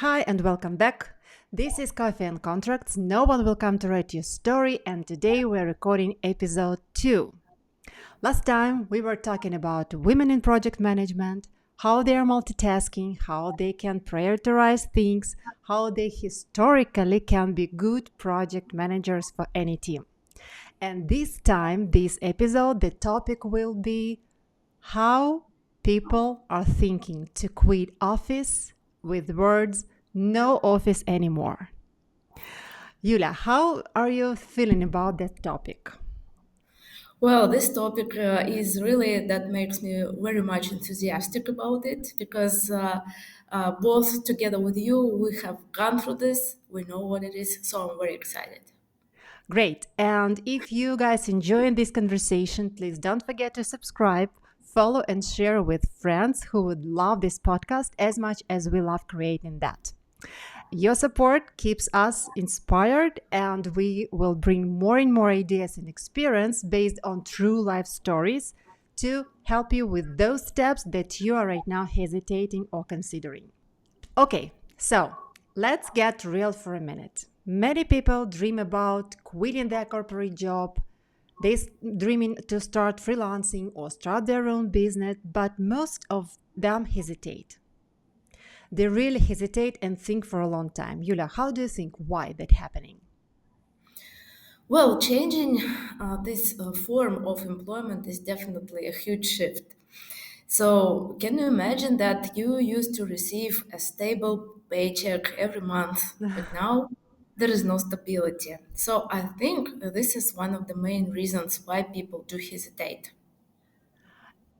Hi and welcome back. This is Coffee and Contracts. No one will come to write your story, and today we're recording episode 2. Last time we were talking about women in project management, how they are multitasking, how they can prioritize things, how they historically can be good project managers for any team. And this time, this episode, the topic will be how people are thinking to quit office with words no office anymore. Yulia, how are you feeling about that topic? Well, this topic is really that makes me very much enthusiastic about it because both together with you, we have gone through this, we know what it is, so I'm very excited. Great. And if you guys enjoying this conversation, please don't forget to subscribe, follow, and share with friends who would love this podcast as much as we love creating that. Your support keeps us inspired, and we will bring more and more ideas and experience based on true life stories to help you with those steps that you are right now hesitating or considering. Okay, so let's get real for a minute. Many people dream about quitting their corporate job. They dreaming to start freelancing or start their own business, but most of them hesitate. They really hesitate and think for a long time. Yulia, how do you think why that happening? Well, changing this form of employment is definitely a huge shift. So, can you imagine that you used to receive a stable paycheck every month, but now there is no stability? So, I think this is one of the main reasons why people do hesitate.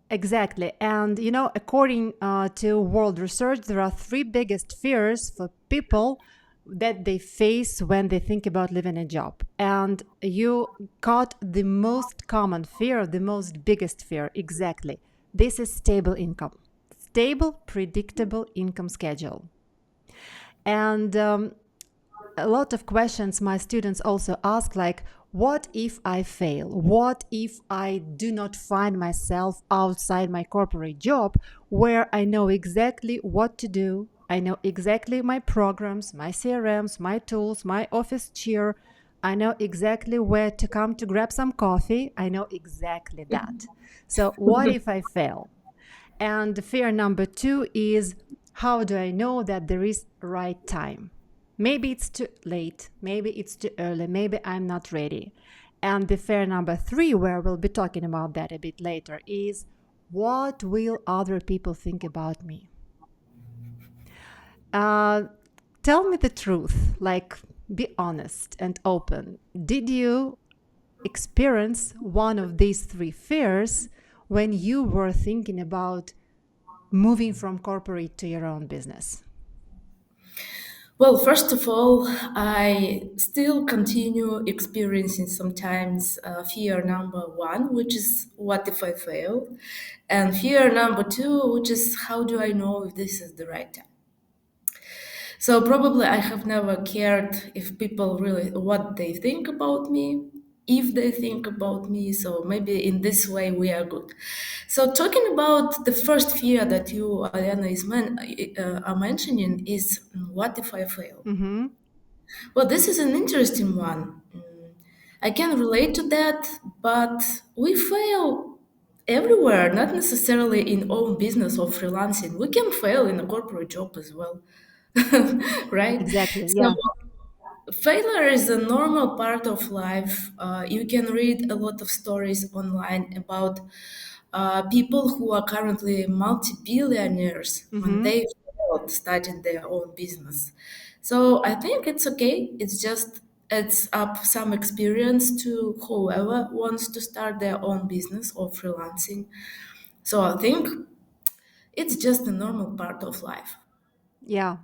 Exactly. And according to world research, there are three biggest fears for people that they face when they think about leaving a job. And you caught the most common fear, the most biggest fear. Exactly. This is stable income, stable, predictable income schedule. And a lot of questions my students also ask, like, what if I fail? What if I do not find myself outside my corporate job where I know exactly what to do? I know exactly my programs, my CRMs, my tools, my office chair. I know exactly where to come to grab some coffee. I know exactly that. So what if I fail? And fear number 2 is, how do I know that there is right time? Maybe it's too late, maybe it's too early, maybe I'm not ready. And the fear number 3, where we'll be talking about that a bit later, is what will other people think about me? Uh, Tell me the truth, like be honest and open. Did you experience one of these 3 fears when you were thinking about moving from corporate to your own business? Well, first of all, I still continue experiencing sometimes fear number one, which is what if I fail? And fear number two, which is how do I know if this is the right time? So probably I have never cared if people really what they think about me, if they think about me. So maybe in this way we are good. So talking about the first fear that you, Ariana, are mentioning is what if I fail? Mm-hmm. Well, this is an interesting one. I can relate to that, but we fail everywhere, not necessarily in own business or freelancing. We can fail in a corporate job as well, right? Exactly. So Yeah. failure is a normal part of life. You can read a lot of stories online about people who are currently multi-billionaires when Mm-hmm. they failed starting their own business. So I think it's okay. It's just it's up some experience to whoever wants to start their own business or freelancing. So I think it's just a normal part of life. Yeah.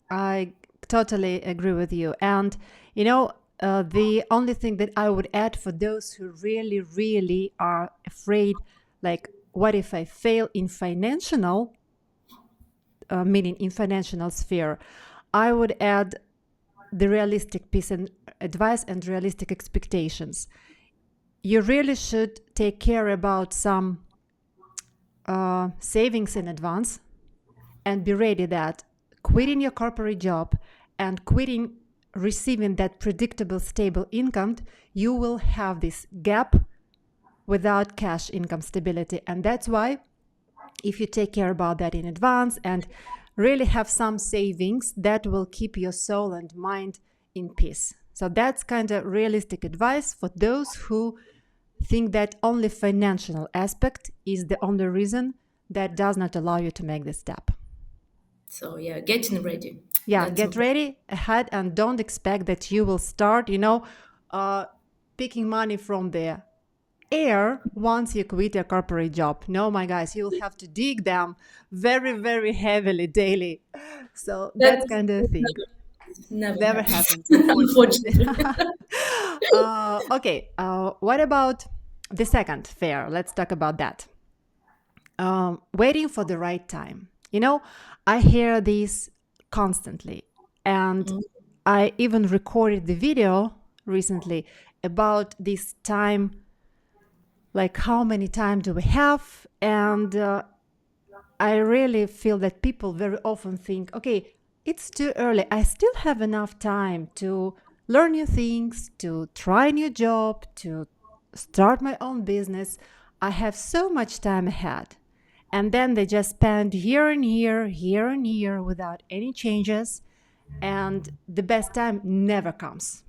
I totally agree with you. And, the only thing that I would add for those who really, really are afraid, like, what if I fail in financial, meaning in financial sphere, I would add the realistic piece and advice and realistic expectations. You really should take care about some savings in advance and be ready that quitting your corporate job and quitting receiving that predictable, stable income, you will have this gap without cash income stability. And that's why, if you take care about that in advance and really have some savings, that will keep your soul and mind in peace. So that's kind of realistic advice for those who think that only financial aspect is the only reason that does not allow you to make this step. So yeah, getting ready. Yeah, That's get important. ready ahead and don't expect that you will start, uh, picking money from the air once you quit your corporate job. No, my guys, you'll have to dig them very, very heavily daily. So that's That's kind of thing. never Never happens, happens, unfortunately. unfortunately. Okay, what about the second fair? Let's talk about that. Waiting for the right time. I hear this constantly, and I even recorded the video recently about this time, like how many time do we have? And I really feel that people very often think, okay, it's too early. I still have enough time to learn new things, to try a new job, to start my own business. I have so much time ahead. And then they just spend here and here without any changes. And the best time never comes.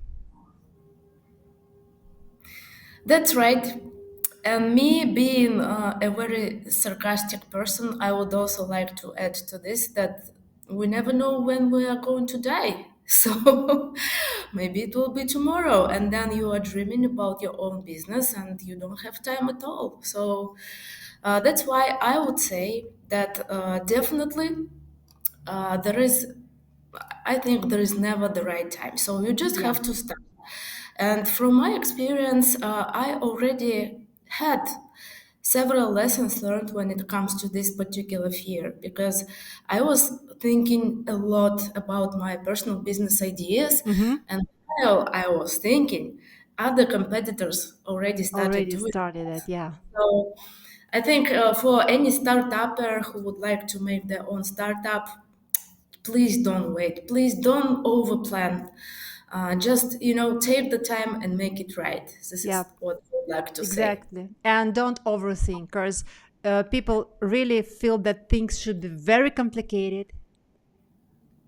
That's right. And me being a very sarcastic person, I would also like to add to this that we never know when we are going to die. So maybe it will be tomorrow, and then you are dreaming about your own business and you don't have time at all. So that's why I would say that definitely there is, I think there is never the right time. So you just Yeah. have to start. And from my experience, I already had several lessons learned when it comes to this particular fear because I was thinking a lot about my personal business ideas. Mm-hmm. And while I was thinking, other competitors already started Already doing started that. it. Yeah. So I think for any startupper who would like to make their own startup, please don't wait. Please don't overplan. Just take the time and make it right. This Yeah. is what I would like to say. Exactly. And don't overthink because people really feel that things should be very complicated.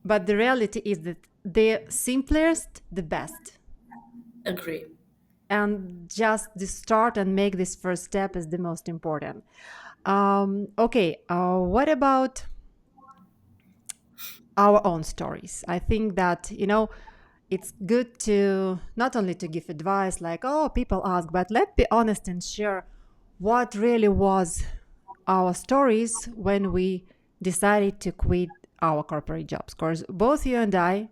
But the reality is that the simplest, the best. Agree. And just the start and make this first step is the most important. Okay, what about our own stories? I think that, it's good to not only to give advice like, oh, people ask, but let's be honest and share what really was our stories when we decided to quit our corporate jobs. Of course, both you and I,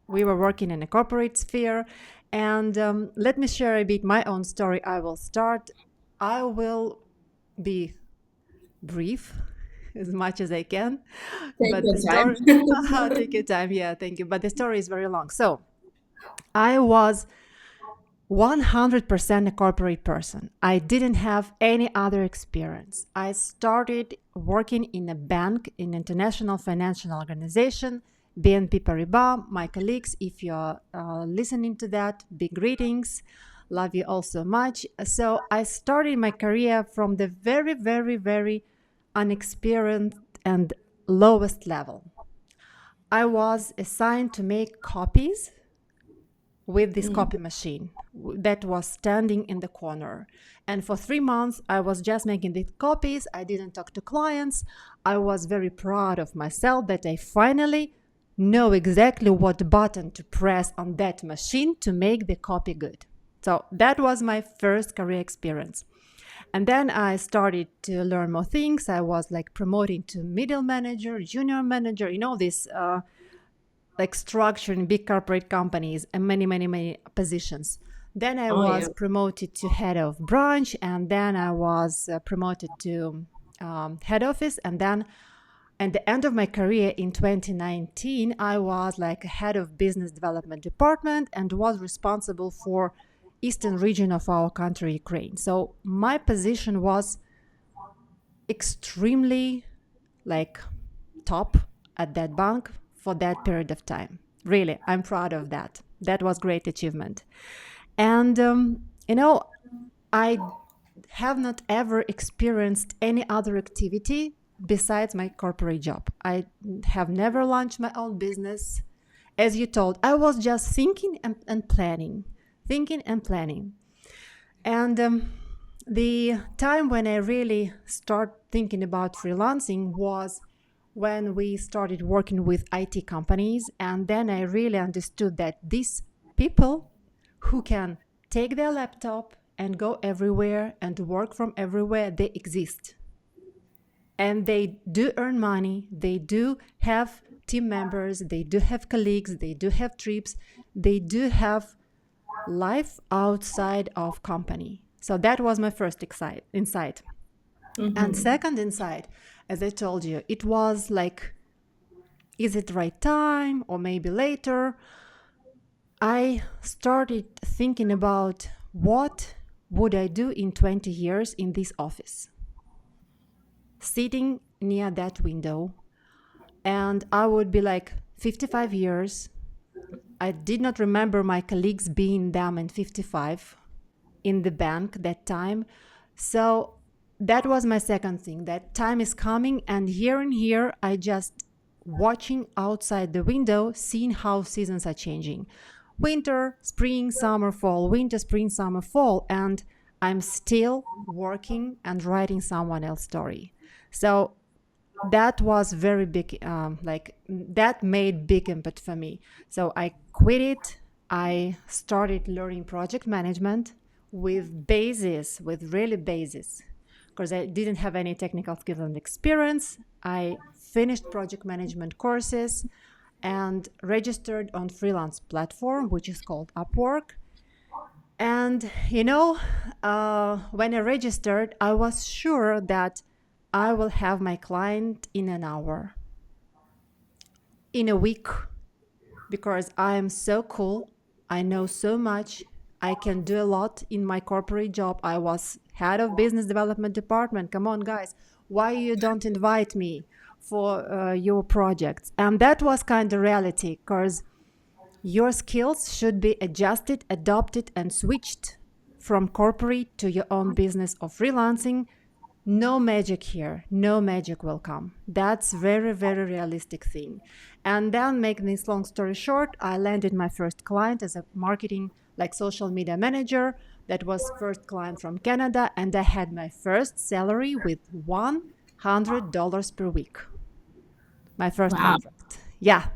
we were working in a corporate sphere. And let me share a bit my own story. I will start. I will be brief as much as I can. Take But your the story, time. take your time. Yeah, thank you. But the story is very long. So I was 100% a corporate person. I didn't have any other experience. I started working in a bank, in international financial organization, BNP Paribas. My colleagues, if you're listening to that, big greetings. Love you all so much. So I started my career from the very, very, very unexperienced and lowest level. I was assigned to make copies with this copy machine that was standing in the corner. And for 3 months, I was just making these copies. I didn't talk to clients. I was very proud of myself that I finally know exactly what button to press on that machine to make the copy good. So that was my first career experience. And then I started to learn more things. I was like promoting to middle manager, junior manager, this like structure in big corporate companies and many, many, many positions. Then I Oh yeah. was promoted to head of branch, and then I was promoted to head office. And then at the end of my career in 2019, I was like head of business development department and was responsible for eastern region of our country, Ukraine. So my position was extremely like top at that bank for that period of time. Really, I'm proud of that. That was great achievement. And I have not ever experienced any other activity besides my corporate job. I have never launched my own business. As you told, I was just thinking and planning, thinking and planning. And the time when I really start thinking about freelancing was when we started working with IT companies. And then I really understood that these people who can take their laptop and go everywhere and work from everywhere, they exist. And they do earn money, they do have team members, they do have colleagues, they do have trips, they do have life outside of company. So that was my first insight. And second insight, as I told you, it was like, is it the right time or maybe later? I started thinking about what would I do in 20 years in this office, sitting near that window, and I would be like 55 years. I did not remember my colleagues being them in 55 in the bank that time. So that was my second thing, that time is coming, and here and here I just watching outside the window, seeing how seasons are changing. Winter, spring, summer, fall, winter, spring, summer, fall, and I'm still working and writing someone else's story. So that was very big, like that made big impact for me. So I quit it. I started learning project management with basis, with really basis, because I didn't have any technical skills and experience. I finished project management courses and registered on freelance platform, which is called Upwork. And when I registered, I was sure that I will have my client in an hour, in a week, because I am so cool. I know so much. I can do a lot in my corporate job. I was head of business development department. Come on, guys. Why you don't invite me for your projects? And that was kind of reality, because your skills should be adjusted, adopted, and switched from corporate to your own business or freelancing. No magic here. No magic will come. That's very, very realistic thing. And then, making this long story short, I landed my first client as a marketing, like social media manager. That was first client from Canada, and I had my first salary with $100 per week. My first Wow. contract. Yeah,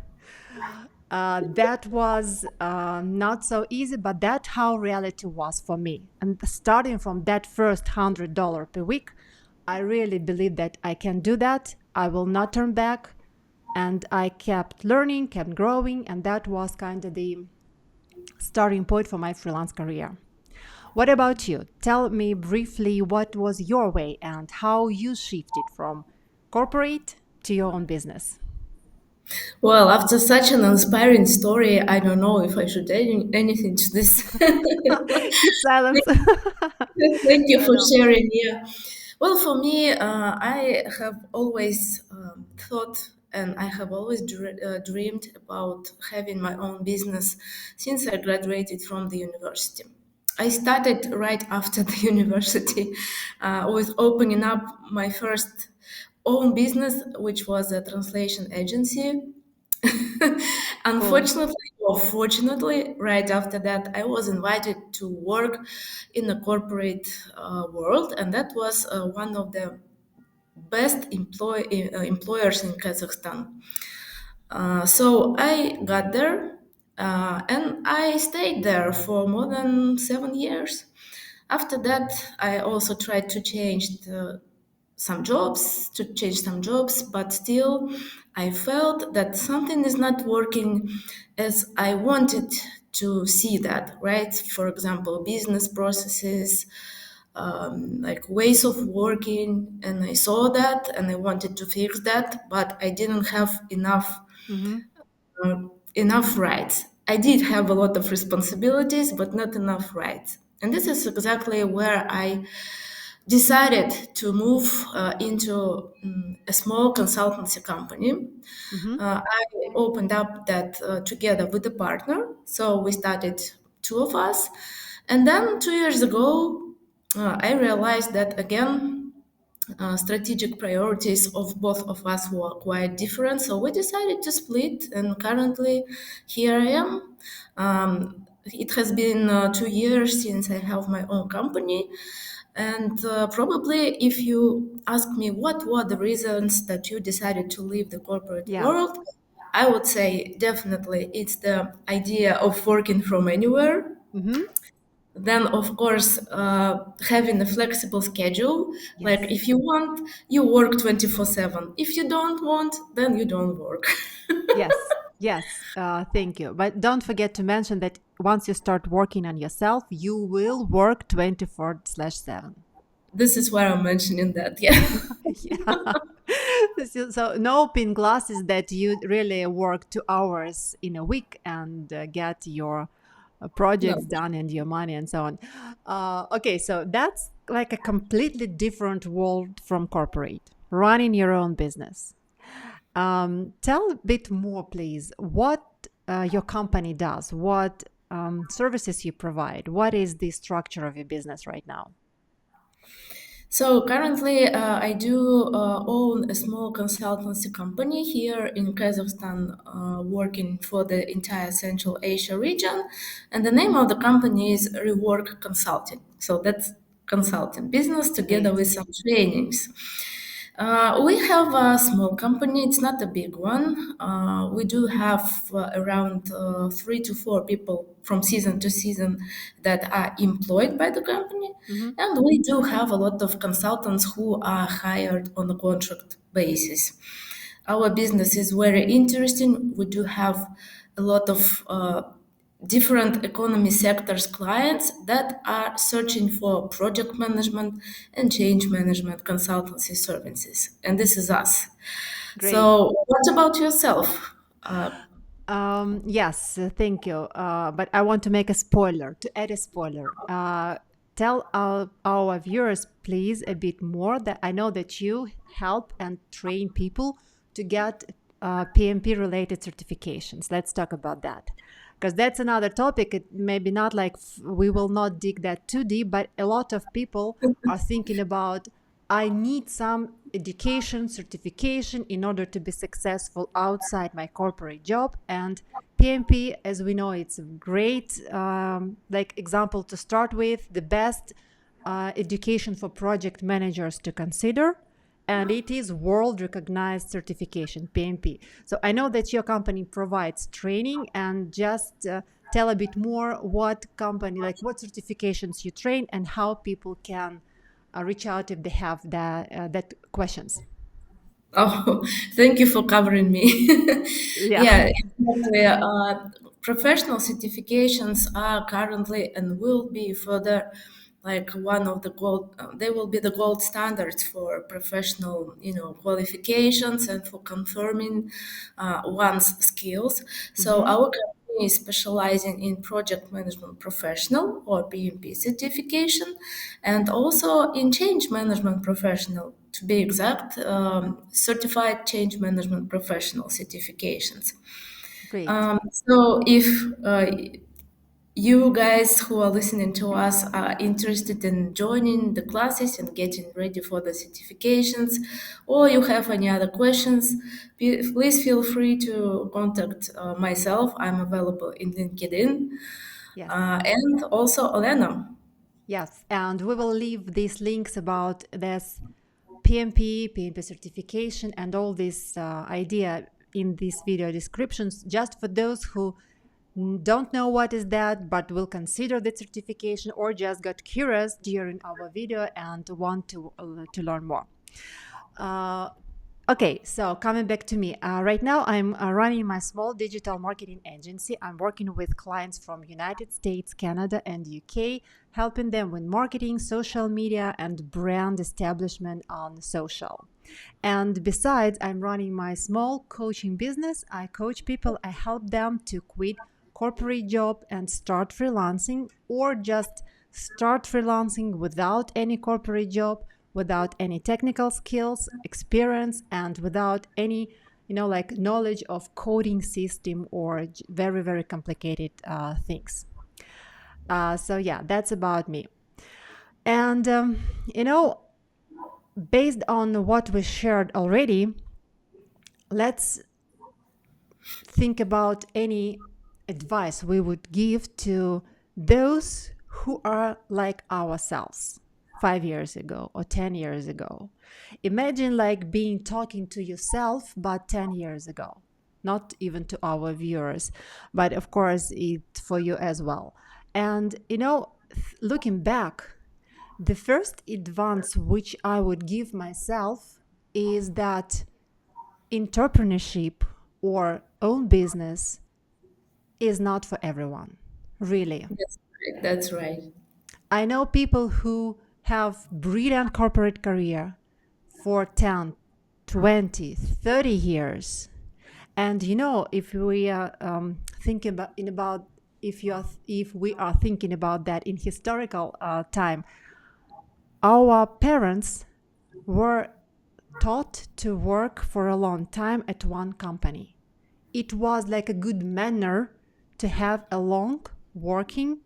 that was not so easy, but that's how reality was for me. And starting from that first $100 per week, I really believe that I can do that. I will not turn back. And I kept learning, kept growing, and that was kind of the starting point for my freelance career. What about you? Tell me briefly what was your way and how you shifted from corporate to your own business. Well, after such an inspiring story, I don't know if I should add anything to this. Keep silence. Thank you No, for no. sharing. Yeah. Well, for me, I have always thought and I have always dreamed about having my own business since I graduated from the university. I started right after the university with opening up my first own business, which was a translation agency. Cool. Unfortunately, or fortunately, right after that, I was invited to work in the corporate world, and that was one of the best employers in Kazakhstan. So I got there and I stayed there for more than 7 years. After that, I also tried to change some jobs, but still I felt that something is not working as I wanted to see that, right? For example, business processes, like ways of working, and I saw that and I wanted to fix that, but I didn't have Mm-hmm. enough rights. I did have a lot of responsibilities, but not enough rights. And this is exactly where I decided to move into a small consultancy company. Mm-hmm. I opened up that together with a partner. So we started two of us. And then 2 years ago, I realized that again, strategic priorities of both of us were quite different. So we decided to split, and currently here I am. It has been 2 years since I have my own company. And probably, if you ask me what were the reasons that you decided to leave the corporate Yeah. world, I would say definitely it's the idea of working from anywhere. Mm-hmm. Then, of course, having a flexible schedule. Like Yes. if you want, you work 24/7. If you don't want, then you don't work. Yes. Yes. Thank you. But don't forget to mention that once you start working on yourself, you will work 24/7. This is why I'm mentioning that. Yeah. Yeah. So no pin glasses that you really work 2 hours in a week and get your No. projects done and your money and so on. Okay, so that's like a completely different world from corporate, running your own business. Tell a bit more, please, what your company does, what services you provide, what is the structure of your business right now? So currently, I do own a small consultancy company here in Kazakhstan, working for the entire Central Asia region. And the name of the company is Rework Consulting. So that's consulting business together Great, with some trainings. We have a small company, it's not a big one. We do have around 3 to 4 people from season to season that are employed by the company. hmm And we do have a lot of consultants who are hired on a contract basis. Our business is very interesting. We do have a lot of different economy sectors clients that are searching for project management and change management consultancy services. And this is us. great. So, what about yourself? Uh, Yes, thank you. But I want to make a spoiler, to add a spoiler. Tell our viewers, please, a bit more. That I know that you help and train people to get PMP related certifications. Let's talk about that. Because that's another topic. It maybe not like we will not dig that too deep, but a lot of people are thinking about I need some education certification in order to be successful outside my corporate job. And PMP, as we know, it's a great like example to start with, the best education for project managers to consider. And it is world recognized certification, PMP. So I know that your company provides training, and just tell a bit more what company, like what certifications you train and how people can reach out if they have that questions. Oh, thank you for covering me. Yeah. Yeah, exactly. Professional certifications are currently and will be further like one of the gold. They will be the gold standards for professional, qualifications and for confirming one's skills. So Mm-hmm. our company is specializing in project management professional or PMP certification, and also in change management professional, to be exact, certified change management professional certifications. Great. So if you guys who are listening to us are interested in joining the classes and getting ready for the certifications, or you have any other questions, please feel free to contact myself. I'm available in LinkedIn, Yes. and also Elena. Yes. And we will leave these links about this PMP certification, and all this idea in these video descriptions, just for those who don't know what is that, but will consider the certification or just got curious during our video and want to learn more. Uh, Okay, so coming back to me, right now I'm running my small digital marketing agency. I'm working with clients from United States, Canada, and UK, helping them with marketing, social media, and brand establishment on social. And besides, I'm running my small coaching business. I coach people, I help them to quit corporate job and start freelancing, or just start freelancing without any corporate job, without any technical skills, experience, and without any, like knowledge of coding system or very, very complicated things. So yeah, that's about me. And, you know, based on what we shared already, let's think about any advice we would give to those who are like ourselves 5 years ago or 10 years ago. Imagine like being talking to yourself, but 10 years ago, not even to our viewers, but of course, it for you as well. And, looking back, the first advice which I would give myself is that entrepreneurship or own business is not for everyone, really. That's right. That's right. I know people who have brilliant corporate career for 10, 20, 30 years. And if we are thinking about if we are thinking about that in historical time, our parents were taught to work for a long time at one company. It was like a good manner to have a long working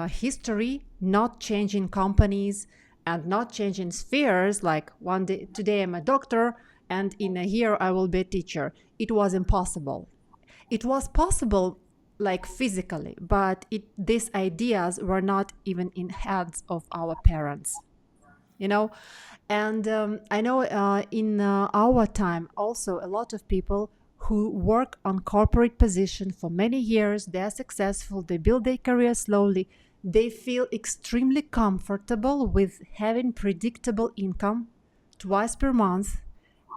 history, not changing companies and not changing spheres. Like one day, today I'm a doctor, and in a year I will be a teacher. It was impossible. It was possible, like physically, but these ideas were not even in heads of our parents you know and I know in our time also a lot of people who work on corporate position for many years, they are successful, they build their career slowly, they feel extremely comfortable with having predictable income twice per month,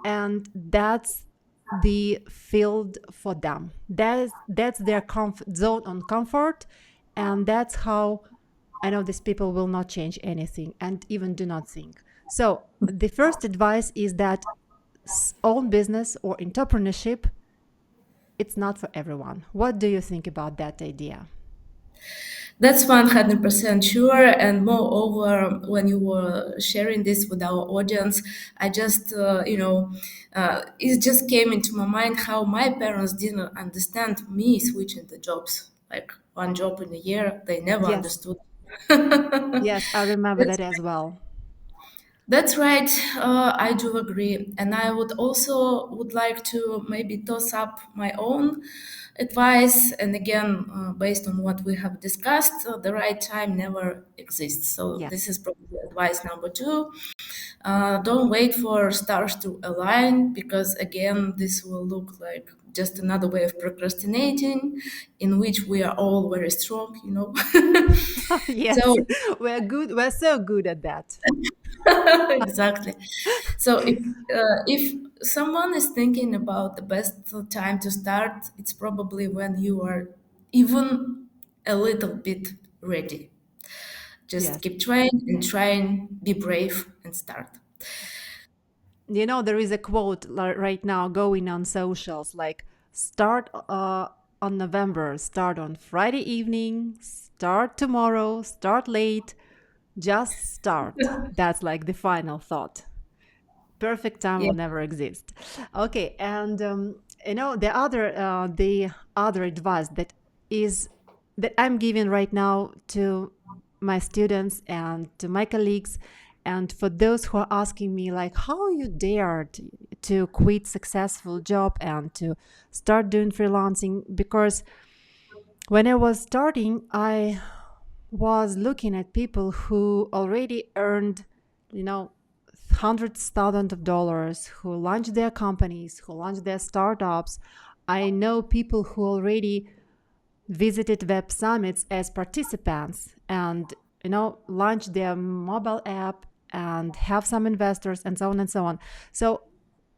and that's the field for them. That's their comfort zone on comfort, and that's how I know these people will not change anything and even do not think. So the first advice is that own business or entrepreneurship, it's not for everyone. What do you think about that idea? That's 100% sure. And moreover, when you were sharing this with our audience, I just, it just came into my mind how my parents didn't understand me switching the jobs. Like one job in a year, they never Yes. understood. Yes, I remember That's that as well. That's right. I do agree, and I would like to maybe toss up my own advice. And again, based on what we have discussed, the right time never exists. So this Yes. is probably advice number two. Don't wait for stars to align, because again, this will look like just another way of procrastinating, in which we are all very strong. Yes. So We're good. We're so good at that. exactly. So if someone is thinking about the best time to start, it's probably when you are even a little bit ready. Just Yes. keep trying and trying, be brave and start. There is a quote right now going on socials like start on November, start on Friday evening, start tomorrow, start late, just start. That's like the final thought. Perfect time Yeah. will never exist. Okay, and the other advice is that I'm giving right now to my students and to my colleagues, and for those who are asking me like how you dared to quit successful job and to start doing freelancing, because when I was starting, I was looking at people who already earned, you know, hundreds thousands of dollars, who launched their companies, who launched their startups. I know people who already visited web summits as participants and launched their mobile app and have some investors and so on and so on. So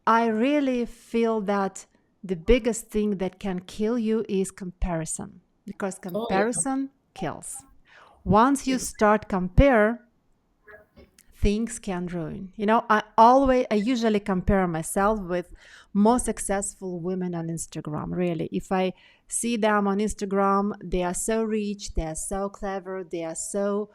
I really feel that the biggest thing that can kill you is comparison, because Oh yeah. comparison kills. Once you start compare, things can ruin. I usually compare myself with more successful women on Instagram. Really, if I see them on Instagram, they are so rich, they are so clever, they are so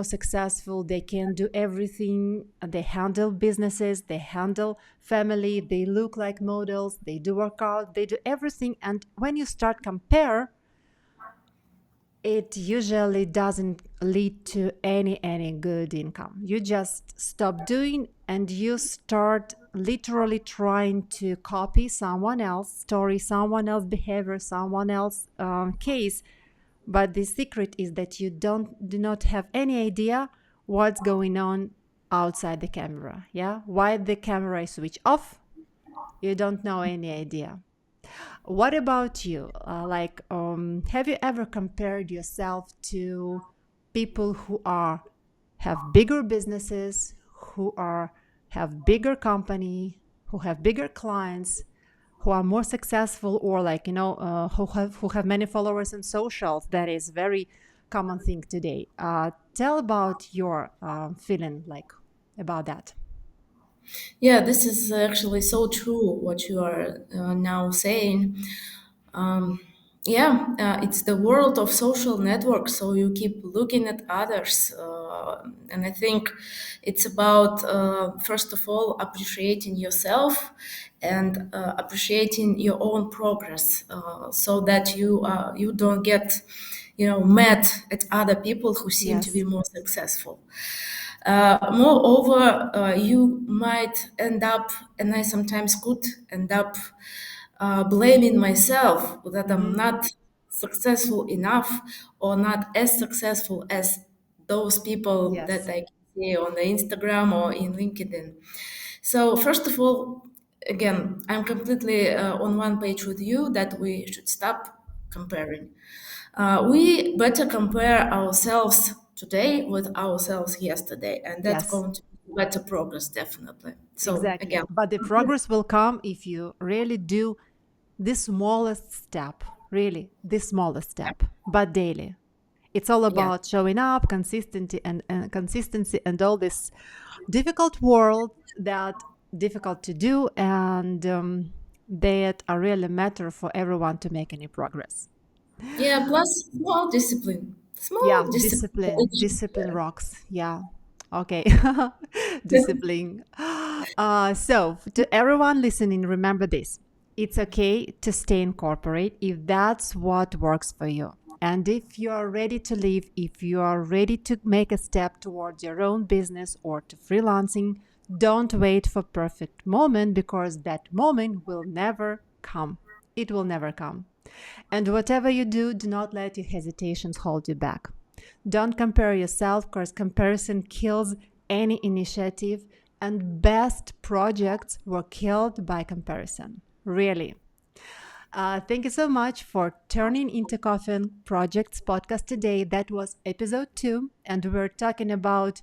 successful. They can do everything. They handle businesses, they handle family, they look like models, they do workout, they do everything. And when you start compare, it usually doesn't lead to any good income. You just stop doing and you start literally trying to copy someone else story, someone else behavior, someone else case. But the secret is that you do not have any idea what's going on outside the camera. Yeah, why the camera is switched off, you don't know any idea. What about you? Have you ever compared yourself to people who are have bigger businesses, who are have bigger company, who have bigger clients, who are more successful, or who have many followers in socials? That is very common thing today. Tell about your feeling like about that. Yeah, this is actually so true what you are now saying. Um, yeah, it's the world of social networks, so you keep looking at others. And I think it's about, first of all, appreciating yourself and appreciating your own progress, so that you don't get, mad at other people who seem to be Yes. more successful. Moreover, you might end up, and I sometimes could end up, blaming myself that I'm Mm-hmm. not successful enough or not as successful as those people that Yes. I can see on the Instagram or in LinkedIn. So, first of all, again, I'm completely on one page with you that we should stop comparing. We better compare ourselves today with ourselves yesterday, and that's Yes. going to be better progress, definitely. So, Exactly. again, But the progress will come if you really do the smallest step, really, the smallest step, but daily. It's all yeah. about showing up, consistency, and all this difficult world that difficult to do, and that are really matter for everyone to make any progress. Yeah, plus small discipline. Yeah, Small discipline. discipline rocks. Yeah. Okay. Discipline. So, to everyone listening, remember this: it's okay to stay in corporate if that's what works for you. And if you are ready to leave, if you are ready to make a step towards your own business or to freelancing, don't wait for perfect moment, because that moment will never come. It will never come. And whatever you do, do not let your hesitations hold you back. Don't compare yourself, because comparison kills any initiative, and best projects were killed by comparison. Really. Thank you so much for turning into Coffin Projects podcast today. That was episode 2, and we're talking about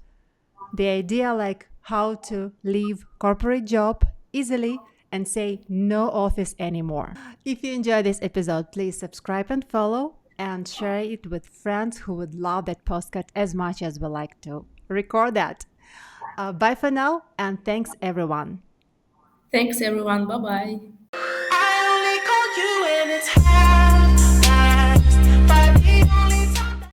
the idea like how to leave corporate job easily and say no office anymore. If you enjoyed this episode, please subscribe and follow and share it with friends who would love that podcast as much as we like to record that. Bye for now, and thanks everyone. Thanks, everyone. Bye bye.